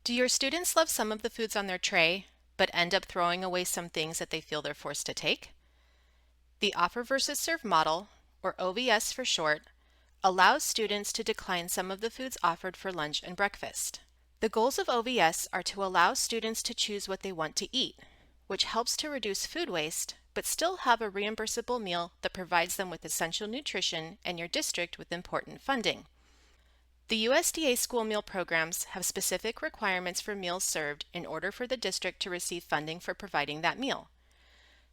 Do your students love some of the foods on their tray, but end up throwing away some things that they feel they're forced to take? The Offer versus Serve model, or OVS for short, allows students to decline some of the foods offered for lunch and breakfast. The goals of OVS are to allow students to choose what they want to eat, which helps to reduce food waste, but still have a reimbursable meal that provides them with essential nutrition and your district with important funding. The USDA school meal programs have specific requirements for meals served in order for the district to receive funding for providing that meal.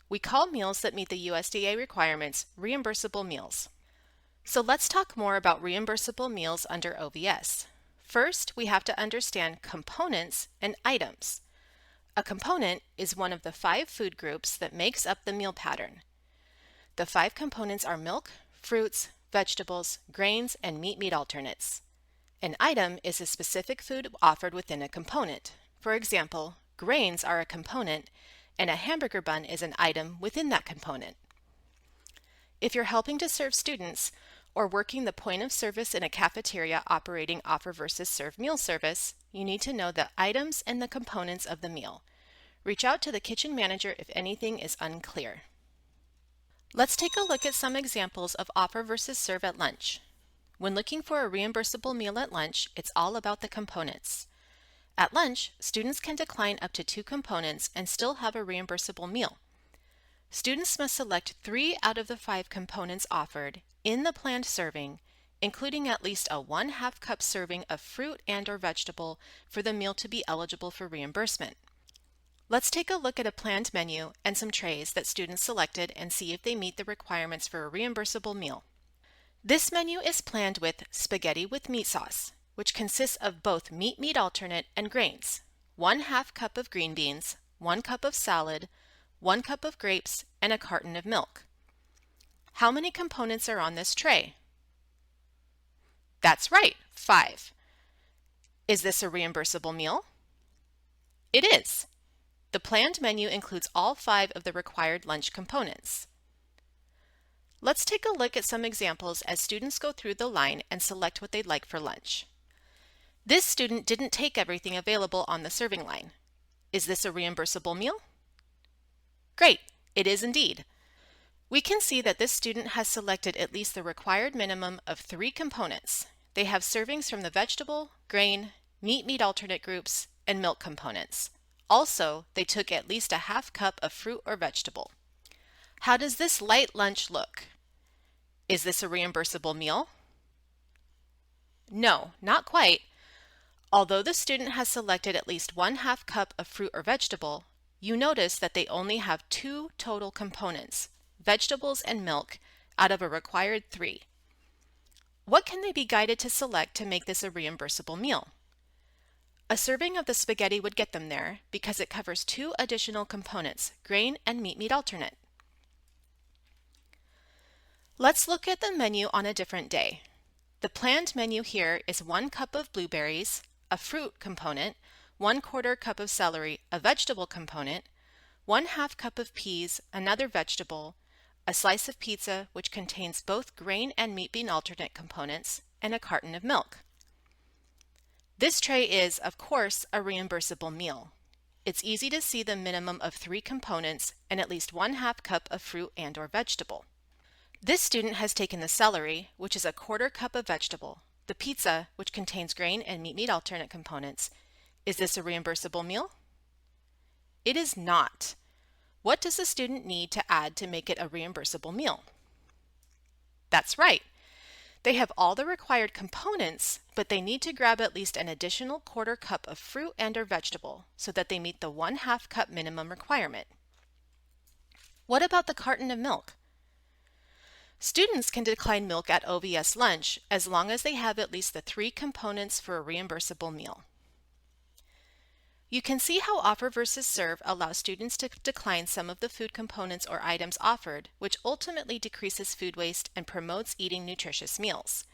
We call meals that meet the USDA requirements reimbursable meals. So let's talk more about reimbursable meals under OVS. First, we have to understand components and items. A component is one of the 5 food groups that makes up the meal pattern. The 5 components are milk, fruits, vegetables, grains, and meat alternates. An item is a specific food offered within a component. For example, grains are a component, and a hamburger bun is an item within that component. If you're helping to serve students or working the point of service in a cafeteria operating Offer versus Serve meal service, you need to know the items and the components of the meal. Reach out to the kitchen manager if anything is unclear. Let's take a look at some examples of Offer versus Serve at lunch. When looking for a reimbursable meal at lunch, it's all about the components. At lunch, students can decline up to 2 components and still have a reimbursable meal. Students must select 3 out of the 5 components offered in the planned serving, including at least a 1/2 cup serving of fruit and/or vegetable for the meal to be eligible for reimbursement. Let's take a look at a planned menu and some trays that students selected and see if they meet the requirements for a reimbursable meal. This menu is planned with spaghetti with meat sauce, which consists of both meat alternate and grains, 1/2 cup of green beans, 1 cup of salad, 1 cup of grapes, and a carton of milk. How many components are on this tray? That's right, 5. Is this a reimbursable meal? It is. The planned menu includes all 5 of the required lunch components. Let's take a look at some examples as students go through the line and select what they'd like for lunch. This student didn't take everything available on the serving line. Is this a reimbursable meal? Great, it is indeed. We can see that this student has selected at least the required minimum of 3 components. They have servings from the vegetable, grain, meat alternate groups, and milk components. Also, they took at least a 1/2 cup of fruit or vegetable. How does this light lunch look? Is this a reimbursable meal? No, not quite. Although the student has selected at least 1/2 cup of fruit or vegetable, you notice that they only have 2 total components, vegetables and milk, out of a required 3. What can they be guided to select to make this a reimbursable meal? A serving of the spaghetti would get them there because it covers 2 additional components, grain and meat alternate. Let's look at the menu on a different day. The planned menu here is 1 cup of blueberries, a fruit component, 1/4 cup of celery, a vegetable component, 1/2 cup of peas, another vegetable, a slice of pizza which contains both grain and meat alternate components, and a carton of milk. This tray is, of course, a reimbursable meal. It's easy to see the minimum of 3 components and at least 1/2 cup of fruit and/or vegetable. This student has taken the celery, which is a 1/4 cup of vegetable, the pizza, which contains grain and meat alternate components. Is this a reimbursable meal? It is not. What does the student need to add to make it a reimbursable meal? That's right. They have all the required components, but they need to grab at least an additional 1/4 cup of fruit and/or vegetable so that they meet the 1/2 cup minimum requirement. What about the carton of milk? Students can decline milk at OVS lunch as long as they have at least the 3 components for a reimbursable meal. You can see how Offer versus Serve allows students to decline some of the food components or items offered, which ultimately decreases food waste and promotes eating nutritious meals.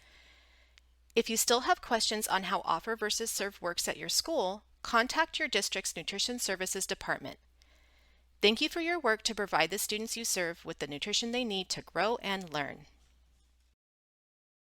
If you still have questions on how Offer versus Serve works at your school, contact your district's Nutrition Services Department. Thank you for your work to provide the students you serve with the nutrition they need to grow and learn.